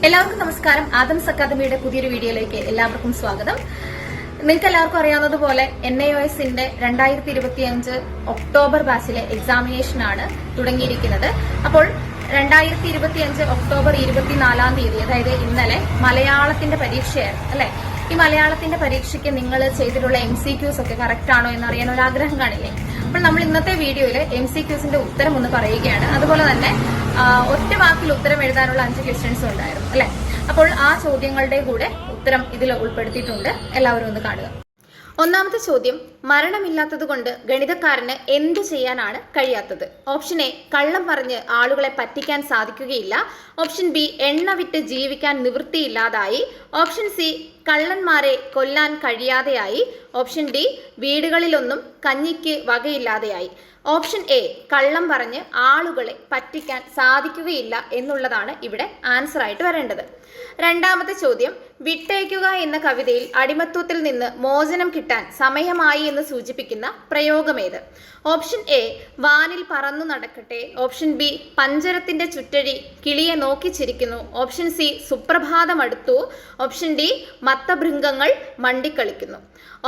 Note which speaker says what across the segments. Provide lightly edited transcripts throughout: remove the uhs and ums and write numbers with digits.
Speaker 1: എല്ലാവർക്കും നമസ്കാരം. ആദംസ് അക്കാദമിയുടെ പുതിയൊരു വീഡിയോയിലേക്ക് എല്ലാവർക്കും സ്വാഗതം. നിങ്ങൾക്ക് എല്ലാവർക്കും അറിയാവുന്നതുപോലെ NIOSന്റെ 2025 ഒക്ടോബർ ബാച്ചിലെ എക്സാമിനേഷൻ ആണ് തുടങ്ങിയിരിക്കുന്നത്. അപ്പോൾ 2025 ഒക്ടോബർ 24 തീയതി, അതായത് ഇന്നലെ മലയാളത്തിന്റെ പരീക്ഷയായിരുന്നു അല്ലെ. ഈ മലയാളത്തിന്റെ പരീക്ഷയ്ക്ക് നിങ്ങൾ ചെയ്തിട്ടുള്ള MCQs ഒക്കെ കറക്റ്റ് ആണോ എന്നറിയാൻ ഒരു ആഗ്രഹം കാണില്ലേ? അപ്പോൾ നമ്മൾ ഇന്നത്തെ വീഡിയോയിൽ MCQsന്റെ ഉത്തരം ഒന്ന് പറയുകയാണ്. അതുപോലെ തന്നെ ഒറ്റ വാക്കിൽ ഉത്തരം എഴുതാനുള്ള 5 ക്വസ്റ്റ്യൻസും ഉണ്ടായിരുന്നു അല്ലെ. അപ്പോൾ ആ ചോദ്യങ്ങളുടെ കൂടെ ഉത്തരം ഇതിൽ ഉൾപ്പെടുത്തിയിട്ടുണ്ട്. എല്ലാവരും ഒന്ന് കാണുക. ഒന്നാമത്തെ ചോദ്യം, മരണമില്ലാത്തതുകൊണ്ട് ഗണിതക്കാരന് എന്ത് ചെയ്യാനാണ് കഴിയാത്തത്? ഓപ്ഷൻ എ, കള്ളം പറഞ്ഞ് ആളുകളെ പറ്റിക്കാൻ സാധിക്കുകയില്ല. ഓപ്ഷൻ ബി, എണ്ണ വിറ്റ് ജീവിക്കാൻ നിവൃത്തിയില്ലാതായി. ഓപ്ഷൻ സി, കള്ളന്മാരെ കൊല്ലാൻ കഴിയാതെയായി. ഓപ്ഷൻ ഡി, വീടുകളിലൊന്നും കഞ്ഞിക്ക് വകയില്ലാതെയായി. ഓപ്ഷൻ എ, കള്ളം പറഞ്ഞ് ആളുകളെ പറ്റിക്കാൻ സാധിക്കുകയില്ല എന്നുള്ളതാണ് ഇവിടെ ആൻസർ ആയിട്ട് വരേണ്ടത്. രണ്ടാമത്തെ ചോദ്യം, വിട്ടേക്കുക എന്ന കവിതയിൽ അടിമത്വത്തിൽ നിന്ന് മോചനം കിട്ടാൻ സമയമായി എന്ന് സൂചിപ്പിക്കുന്ന പ്രയോഗമേത്? ഓപ്ഷൻ എ, വാനിൽ പറന്നു നടക്കട്ടെ. ഓപ്ഷൻ ബി, പഞ്ചരത്തിന്റെ ചുറ്റഴി കിളിയെ നോക്കി ചിരിക്കുന്നു. ഓപ്ഷൻ സി, സുപ്രഭാതം അടുത്തു. ഓപ്ഷൻ ഡി, മത്തഭൃംഗങ്ങൾ മണ്ടിക്കളിക്കുന്നു.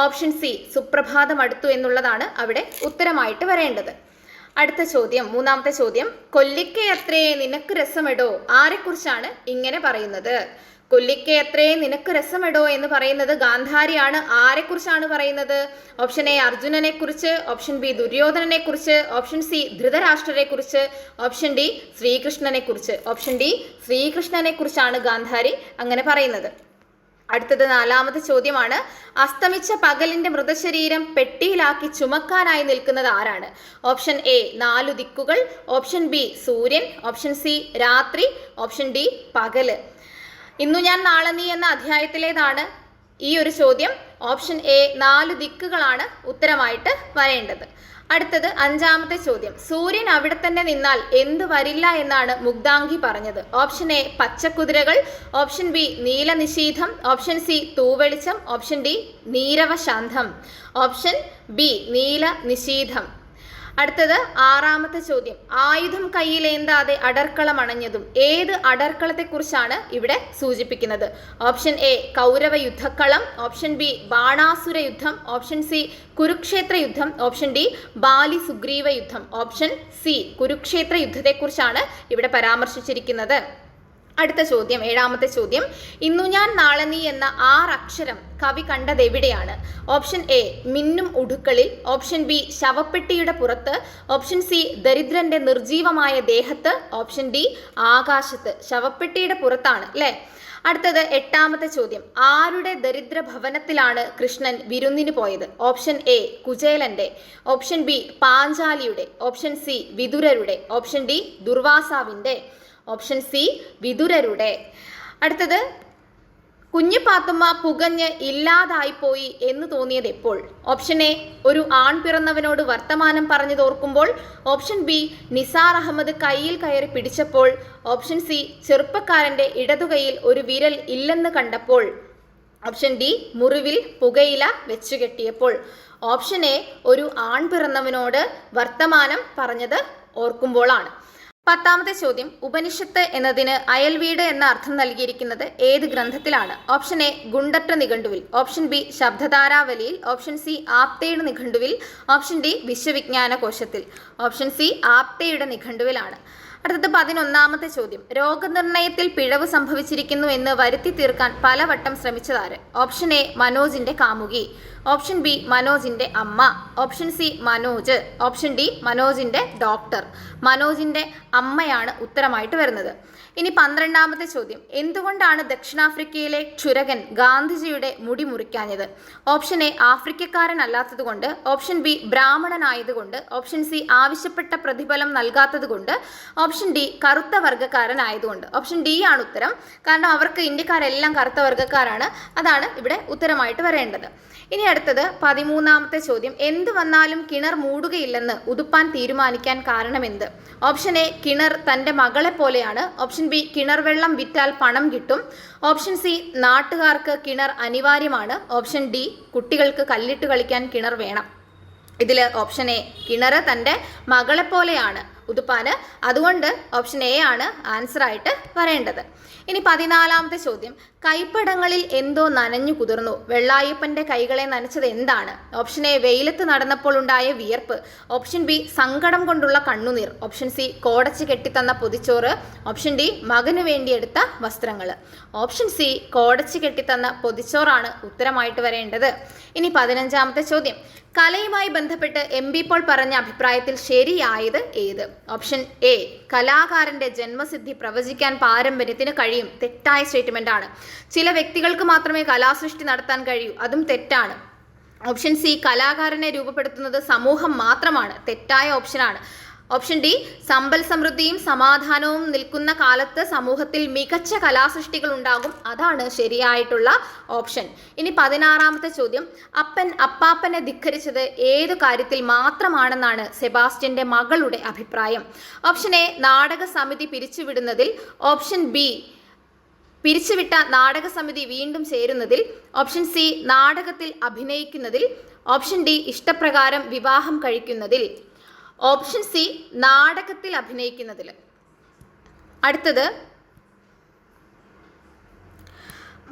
Speaker 1: ഓപ്ഷൻ സി, സുപ്രഭാതം അടുത്തു എന്നുള്ളതാണ് അവിടെ ഉത്തരമായിട്ട് വരേണ്ടത്. അടുത്ത ചോദ്യം, മൂന്നാമത്തെ ചോദ്യം, കൊല്ലിക്കയത്രേ നിനക്ക് രസമെടോ ആരെക്കുറിച്ചാണ് ഇങ്ങനെ പറയുന്നത്? കൊല്ലിക്കയത്രേ നിനക്ക് രസമെടോ എന്ന് പറയുന്നത് ഗാന്ധാരിയാണ്. ആരെക്കുറിച്ചാണ് പറയുന്നത്? ഓപ്ഷൻ എ, അർജുനനെ കുറിച്ച്. ഓപ്ഷൻ ബി, ദുര്യോധനനെ കുറിച്ച്. ഓപ്ഷൻ സി, ധൃതരാഷ്ട്രരെ കുറിച്ച്. ഓപ്ഷൻ ഡി, ശ്രീകൃഷ്ണനെ കുറിച്ച്. ഓപ്ഷൻ ഡി, ശ്രീകൃഷ്ണനെ കുറിച്ചാണ് ഗാന്ധാരി അങ്ങനെ പറയുന്നത്. അടുത്തത് നാലാമത്തെ ചോദ്യമാണ്, അസ്തമിച്ച പകലിന്റെ മൃതശരീരം പെട്ടിയിലാക്കി ചുമക്കാനായി നിൽക്കുന്നത് ആരാണ്? Option A, 4 ദിക്കുകൾ. ഓപ്ഷൻ ബി, സൂര്യൻ. ഓപ്ഷൻ സി, രാത്രി. ഓപ്ഷൻ ഡി, പകല്. ഇന്നു ഞാൻ നാളെ നീ എന്ന അധ്യായത്തിലേതാണ് ഈ ഒരു ചോദ്യം. ഓപ്ഷൻ എ, 4 ദിക്കുകളാണ് ഉത്തരമായിട്ട് വരേണ്ടത്. അടുത്തത് അഞ്ചാമത്തെ ചോദ്യം, സൂര്യൻ അവിടെ തന്നെ നിന്നാൽ എന്ത് വരില്ല എന്നാണ് മുഗ്ധാംഗി പറഞ്ഞത്? ഓപ്ഷൻ എ, പച്ചക്കുതിരകൾ. ഓപ്ഷൻ ബി, നീലനിശീഥം. ഓപ്ഷൻ സി, തൂവെളിച്ചം. ഓപ്ഷൻ ഡി, നീരവശാന്തം. ഓപ്ഷൻ ബി, നീലനിശീഥം. അടുത്തത് ആറാമത്തെ ചോദ്യം, ആയുധം കയ്യിലേന്താതെ അടർക്കളം അണഞ്ഞതും ഏത് അടർക്കളത്തെക്കുറിച്ചാണ് ഇവിടെ സൂചിപ്പിക്കുന്നത്? ഓപ്ഷൻ എ, കൗരവ യുദ്ധക്കളം. ഓപ്ഷൻ ബി, ബാണാസുര യുദ്ധം. ഓപ്ഷൻ സി, കുരുക്ഷേത്ര യുദ്ധം. ഓപ്ഷൻ ഡി, ബാലി സുഗ്രീവ യുദ്ധം. ഓപ്ഷൻ സി, കുരുക്ഷേത്ര യുദ്ധത്തെക്കുറിച്ചാണ് ഇവിടെ പരാമർശിച്ചിരിക്കുന്നത്. അടുത്ത ചോദ്യം, ഏഴാമത്തെ ചോദ്യം, ഇന്നു ഞാൻ നാളെ നീ എന്ന 6 അക്ഷരം കവി കണ്ടതെവിടെയാണ്? ഓപ്ഷൻ എ, മിന്നും ഉടുക്കളിൽ. ഓപ്ഷൻ ബി, ശവപ്പെട്ടിയുടെ പുറത്ത്. ഓപ്ഷൻ സി, ദരിദ്രന്റെ നിർജീവമായ ദേഹത്ത്. ഓപ്ഷൻ ഡി, ആകാശത്ത്. ശവപ്പെട്ടിയുടെ പുറത്താണ് അല്ലേ. അടുത്തത് എട്ടാമത്തെ ചോദ്യം, ആരുടെ ദരിദ്ര ഭവനത്തിലാണ് കൃഷ്ണൻ വിരുന്നിന് പോയത്? ഓപ്ഷൻ എ, കുചേലന്റെ. ഓപ്ഷൻ ബി, പാഞ്ചാലിയുടെ. ഓപ്ഷൻ സി, വിതുരരുടെ. ഓപ്ഷൻ ഡി, ദുർവാസാവിന്റെ. ഓപ്ഷൻ സി, വിതുരരുടെ. അടുത്തത്, കുഞ്ഞു പാത്തുമ്മ പുകഞ്ഞ് ഇല്ലാതായിപ്പോയി എന്ന് തോന്നിയത് എപ്പോൾ? ഓപ്ഷൻ എ, ഒരു ആൺ പിറന്നവനോട് വർത്തമാനം പറഞ്ഞതോർക്കുമ്പോൾ. ഓപ്ഷൻ ബി, നിസാർ അഹമ്മദ് കയ്യിൽ കയറി പിടിച്ചപ്പോൾ. ഓപ്ഷൻ സി, ചെറുപ്പക്കാരൻ്റെ ഇടതുകൈയിൽ ഒരു വിരൽ ഇല്ലെന്ന് കണ്ടപ്പോൾ. ഓപ്ഷൻ ഡി, മുറിവിൽ പുകയില വെച്ചുകെട്ടിയപ്പോൾ. ഓപ്ഷൻ എ, ഒരു ആൺ പിറന്നവനോട് വർത്തമാനം പറഞ്ഞത് ഓർക്കുമ്പോഴാണ്. പത്താമത്തെ ചോദ്യം, ഉപനിഷത്ത് എന്നതിന് അയൽവീട് എന്ന അർത്ഥം നൽകിയിരിക്കുന്നത് ഏത് ഗ്രന്ഥത്തിലാണ്? ഓപ്ഷൻ എ, ഗുണ്ടട്ട നിഘണ്ടുവിൽ. ഓപ്ഷൻ ബി, ശബ്ദധാരാവലിയിൽ. ഓപ്ഷൻ സി, ആപ്തയുടെ നിഘണ്ടുവിൽ. ഓപ്ഷൻ ഡി, വിശ്വവിജ്ഞാന കോശത്തിൽ. ഓപ്ഷൻ സി, ആപ്തയുടെ നിഘണ്ടുവിലാണ്. അടുത്തത് 11ാമത്തെ ചോദ്യം, രോഗനിർണയത്തിൽ പിഴവ് സംഭവിച്ചിരിക്കുന്നു എന്ന് വരുത്തി തീർക്കാൻ പലവട്ടം ശ്രമിച്ചതാര്? ഓപ്ഷൻ എ, മനോജിന്റെ കാമുകി. ഓപ്ഷൻ ബി, മനോജിന്റെ അമ്മ. Option C, Manoj. Option D, മനോജിന്റെ ഡോക്ടർ. മനോജിന്റെ അമ്മയാണ് ഉത്തരമായിട്ട് വരുന്നത്. ഇനി 12ാമത്തെ ചോദ്യം, എന്തുകൊണ്ടാണ് ദക്ഷിണാഫ്രിക്കയിലെ ക്ഷുരകൻ ഗാന്ധിജിയുടെ മുടി മുറിക്കാഞ്ഞത്? ഓപ്ഷൻ എ, ആഫ്രിക്കക്കാരനല്ലാത്തതുകൊണ്ട്. ഓപ്ഷൻ ബി, ബ്രാഹ്മണനായതുകൊണ്ട്. ഓപ്ഷൻ സി, ആവശ്യപ്പെട്ട പ്രതിഫലം നൽകാത്തതുകൊണ്ട്. ഓപ്ഷൻ ഡി, കറുത്ത വർഗ്ഗക്കാരനായതുകൊണ്ട്. ഓപ്ഷൻ ഡി ആണ് ഉത്തരം. കാരണം അവർക്ക് ഇന്ത്യക്കാരെല്ലാം കറുത്ത വർഗ്ഗക്കാരാണ്. അതാണ് ഇവിടെ ഉത്തരമായിട്ട് വരേണ്ടത്. ഇനി അടുത്തത് 13ാമത്തെ ചോദ്യം, എന്ത് വന്നാലും കിണർ മൂടുകയില്ലെന്ന് ഉതുപ്പാൻ തീരുമാനിക്കാൻ കാരണമെന്ത്? ഓപ്ഷൻ എ, കിണർ തൻ്റെ മകളെ പോലെയാണ്. ഓപ്ഷൻ ബി, കിണർ വെള്ളം വിറ്റാൽ പണം കിട്ടും. ഓപ്ഷൻ സി, നാട്ടുകാർക്ക് കിണർ അനിവാര്യമാണ്. ഓപ്ഷൻ ഡി, കുട്ടികൾക്ക് കല്ലിട്ട് കളിക്കാൻ കിണർ വേണം. ഇതിൽ ഓപ്ഷൻ എ, കിണർ തൻ്റെ മകളെ പോലെയാണ്. ഉതുപ്പാന്. അതുകൊണ്ട് ഓപ്ഷൻ എ ആണ് ആൻസർ ആയിട്ട് വരേണ്ടത്. ഇനി 14ാമത്തെ ചോദ്യം, കൈപ്പടങ്ങളിൽ എന്തോ നനഞ്ഞു കുതിർന്നു. വെള്ളായപ്പന്റെ കൈകളെ നനച്ചത് എന്താണ്? ഓപ്ഷൻ എ വെയിലത്ത് നടന്നപ്പോൾ ഉണ്ടായ വിയർപ്പ്. ഓപ്ഷൻ ബി സങ്കടം കൊണ്ടുള്ള കണ്ണുനീർ. ഓപ്ഷൻ സി കോടച്ച് കെട്ടിത്തന്ന പൊതിച്ചോറ്. ഓപ്ഷൻ ഡി മകനു വേണ്ടിയെടുത്ത വസ്ത്രങ്ങൾ. ഓപ്ഷൻ സി കോടച്ച് കെട്ടിത്തന്ന പൊതിച്ചോറാണ് ഉത്തരമായിട്ട് വരേണ്ടത്. ഇനി 15ാമത്തെ ചോദ്യം, കലയുമായി ബന്ധപ്പെട്ട് MP പോൾ പറഞ്ഞ അഭിപ്രായത്തിൽ ശരിയായത് ഏത്? ഓപ്ഷൻ എ കലാകാരന്റെ ജന്മസിദ്ധി പ്രവചിക്കാൻ പാരമ്പര്യത്തിന് കഴിയും. തെറ്റായ സ്റ്റേറ്റ്മെന്റ് ആണ്. ചില വ്യക്തികൾക്ക് മാത്രമേ കലാസൃഷ്ടി നടത്താൻ കഴിയൂ. അതും തെറ്റാണ്. ഓപ്ഷൻ സി കലാകാരനെ രൂപപ്പെടുത്തുന്നത് സമൂഹം മാത്രമാണ്. തെറ്റായ ഓപ്ഷനാണ്. ഓപ്ഷൻ ഡി സമ്പൽ സമൃദ്ധിയും സമാധാനവും നിൽക്കുന്ന കാലത്ത് സമൂഹത്തിൽ മികച്ച കലാസൃഷ്ടികൾ ഉണ്ടാകും. അതാണ് ശരിയായിട്ടുള്ള ഓപ്ഷൻ. ഇനി 16ാമത്തെ ചോദ്യം, അപ്പൻ അപ്പാപ്പനെ ധിക്കരിച്ചത് ഏതു കാര്യത്തിൽ മാത്രമാണെന്നാണ് സെബാസ്റ്റ്യന്റെ മകളുടെ അഭിപ്രായം? ഓപ്ഷൻ എ നാടക സമിതി പിരിച്ചുവിടുന്നതിൽ. ഓപ്ഷൻ ബി പിരിച്ചുവിട്ട നാടക സമിതി വീണ്ടും ചേരുന്നതിൽ. ഓപ്ഷൻ സി നാടകത്തിൽ അഭിനയിക്കുന്നതിൽ. ഓപ്ഷൻ ഡി ഇഷ്ടപ്രകാരം വിവാഹം കഴിക്കുന്നതിൽ. ഓപ്ഷൻ സി നാടകത്തിൽ അഭിനയിക്കുന്നതിൽ. അടുത്തത്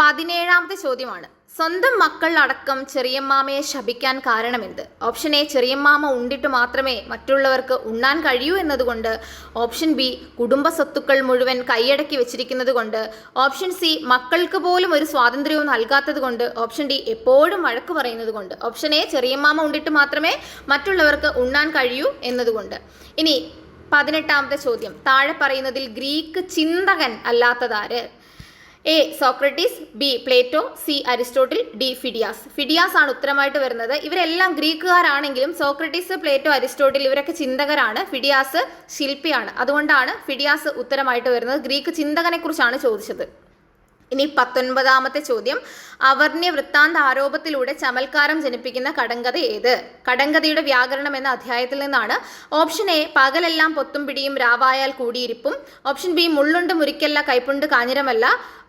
Speaker 1: 17ാമത്തെ ചോദ്യമാണ്. സ്വന്തം മക്കൾ അടക്കം ചെറിയമ്മാമയെ ശപിക്കാൻ കാരണമെന്ത്? ഓപ്ഷൻ എ ചെറിയമ്മാമ ഉണ്ടിട്ട് മാത്രമേ മറ്റുള്ളവർക്ക് ഉണ്ണാൻ കഴിയൂ എന്നതുകൊണ്ട്. ഓപ്ഷൻ ബി കുടുംബ സ്വത്തുക്കൾ മുഴുവൻ കൈയടക്കി വെച്ചിരിക്കുന്നത് കൊണ്ട്. ഓപ്ഷൻ സി മക്കൾക്ക് പോലും ഒരു സ്വാതന്ത്ര്യവും നൽകാത്തത് കൊണ്ട്. ഓപ്ഷൻ ഡി എപ്പോഴും വഴക്ക് പറയുന്നത് കൊണ്ട്. ഓപ്ഷൻ എ ചെറിയമ്മാമ ഉണ്ടിട്ട് മാത്രമേ മറ്റുള്ളവർക്ക് ഉണ്ണാൻ കഴിയൂ എന്നതുകൊണ്ട്. ഇനി 18ാമത്തെ ചോദ്യം, താഴെ പറയുന്നതിൽ ഗ്രീക്ക് ചിന്തകൻ അല്ലാത്തതാര്? A Socrates, B Plato, C Aristotle, D Phidias. Phidias ആണ് ഉത്തരമായിട്ട് വരുന്നത്. ഇവരെല്ലാം ഗ്രീക്കുകാരാണെങ്കിലും സോക്രട്ടീസ്, പ്ലേറ്റോ, അരിസ്റ്റോട്ടിൽ ഇവരൊക്കെ ചിന്തകരാണ്. ഫിഡിയാസ് ശില്പിയാണ്. അതുകൊണ്ടാണ് ഫിഡിയാസ് ഉത്തരമായിട്ട് വരുന്നത്. ഗ്രീക്ക് ചിന്തകനെ കുറിച്ചാണ് ചോദിച്ചത്. ഇനി 19ാമത്തെ ചോദ്യം, അവർണ്യ വൃത്താന്ത ആരോപത്തിലൂടെ ചമൽക്കാരം ജനിപ്പിക്കുന്ന കടങ്കഥ ഏത്? കടങ്കഥയുടെ വ്യാകരണം എന്ന അധ്യായത്തിൽ നിന്നാണ്. ഓപ്ഷൻ എ പകലെല്ലാം പൊത്തും പിടിയും രാവായാൽ കൂടിയിരിപ്പും. ഓപ്ഷൻ ബി മുള്ളുണ്ട് മുരിക്കല്ല കൈപ്പുണ്ട് കാഞ്ഞിരമല്ല.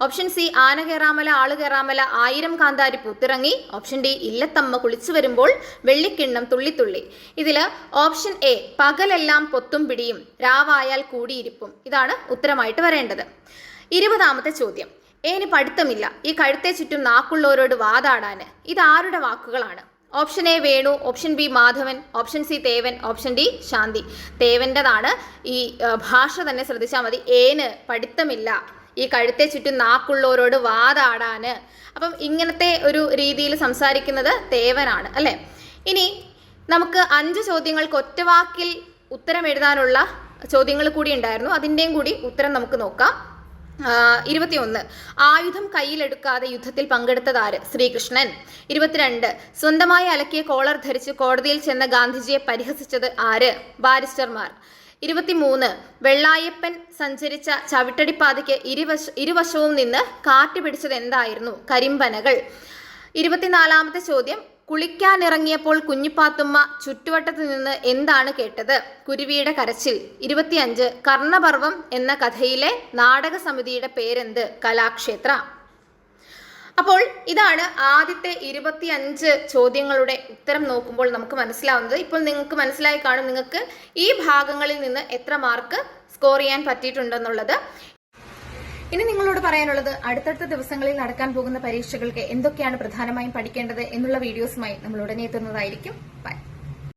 Speaker 1: ഓപ്ഷൻ സി ആന കയറാമല ആള് കയറാമല 1000 കാന്താരി പൂത്തിറങ്ങി. ഓപ്ഷൻ ഡി ഇല്ലത്തമ്മ കുളിച്ചു വരുമ്പോൾ വെള്ളിക്കിണ്ണം തുള്ളിത്തുള്ളി. ഇതിൽ ഓപ്ഷൻ എ പകലെല്ലാം പൊത്തും പിടിയും രാവായാൽ കൂടിയിരിപ്പും ഇതാണ് ഉത്തരമായിട്ട് വരേണ്ടത്. 20ാമത്തെ ചോദ്യം, ഇനി പഠിത്തമില്ല ഈ കഴുത്തെ ചുറ്റും നാക്കുള്ളവരോട് വാതാടാന്. ഇത് ആരുടെ വാക്കുകളാണ്? Option A Venu, option B Madhavan, option C Thevan, option D Shanti. തേവൻ്റെതാണ്. ഈ ഭാഷ തന്നെ ശ്രദ്ധിച്ചാൽ മതി. ഏന് പഠിത്തമില്ല ഈ കഴുത്തെ ചുറ്റും നാക്കുള്ളവരോട് വാതാടാന്. അപ്പം ഇങ്ങനത്തെ ഒരു രീതിയിൽ സംസാരിക്കുന്നത് തേവനാണ് അല്ലേ. ഇനി നമുക്ക് 5 ചോദ്യങ്ങൾക്ക് ഒറ്റവാക്കിൽ ഉത്തരം എഴുതാനുള്ള ചോദ്യങ്ങൾ കൂടി ഉണ്ടായിരുന്നു. അതിൻ്റെയും കൂടി ഉത്തരം നമുക്ക് നോക്കാം. 21 ആയുധം കയ്യിലെടുക്കാതെ യുദ്ധത്തിൽ പങ്കെടുത്തതാര്? ശ്രീകൃഷ്ണൻ. 22 സ്വന്തമായി അലക്കിയ കോളർ ധരിച്ച് കോടതിയിൽ ചെന്ന ഗാന്ധിജിയെ പരിഹസിച്ചത് ആര്? ബാരിസ്റ്റർമാർ. 23 വെള്ളായപ്പൻ സഞ്ചരിച്ച ചവിട്ടടിപ്പാതയ്ക്ക് ഇരുവശവും നിന്ന് കാറ്റ് പിടിച്ചത് എന്തായിരുന്നു? കരിമ്പനകൾ. 24ാമത്തെ ചോദ്യം, കുളിക്കാനിറങ്ങിയപ്പോൾ കുഞ്ഞിപ്പാത്തുമ്മ ചുറ്റുവട്ടത്ത് നിന്ന് എന്താണ് കേട്ടത്? കുരുവിയുടെ കരച്ചിൽ. 25 കർണപർവം എന്ന കഥയിലെ നാടക സമിതിയുടെ പേരെന്ത്? കലാക്ഷേത്ര. അപ്പോൾ ഇതാണ് ആദ്യത്തെ 25 ചോദ്യങ്ങളുടെ ഉത്തരം നോക്കുമ്പോൾ നമുക്ക് മനസ്സിലാവുന്നത്. ഇപ്പോൾ നിങ്ങൾക്ക് മനസ്സിലായി കാണും നിങ്ങൾക്ക് ഈ ഭാഗങ്ങളിൽ നിന്ന് എത്ര മാർക്ക് സ്കോർ ചെയ്യാൻ പറ്റിയിട്ടുണ്ടെന്നുള്ളത്. ഇനി നിങ്ങളോട് പറയാനുള്ളത്, അടുത്തടുത്ത ദിവസങ്ങളിൽ നടക്കാൻ പോകുന്ന പരീക്ഷകൾക്ക് എന്തൊക്കെയാണ് പ്രധാനമായും പഠിക്കേണ്ടത് എന്നുള്ള വീഡിയോസുമായി നമ്മൾ ഉടനെ എത്തുന്നതായിരിക്കും. ബൈ.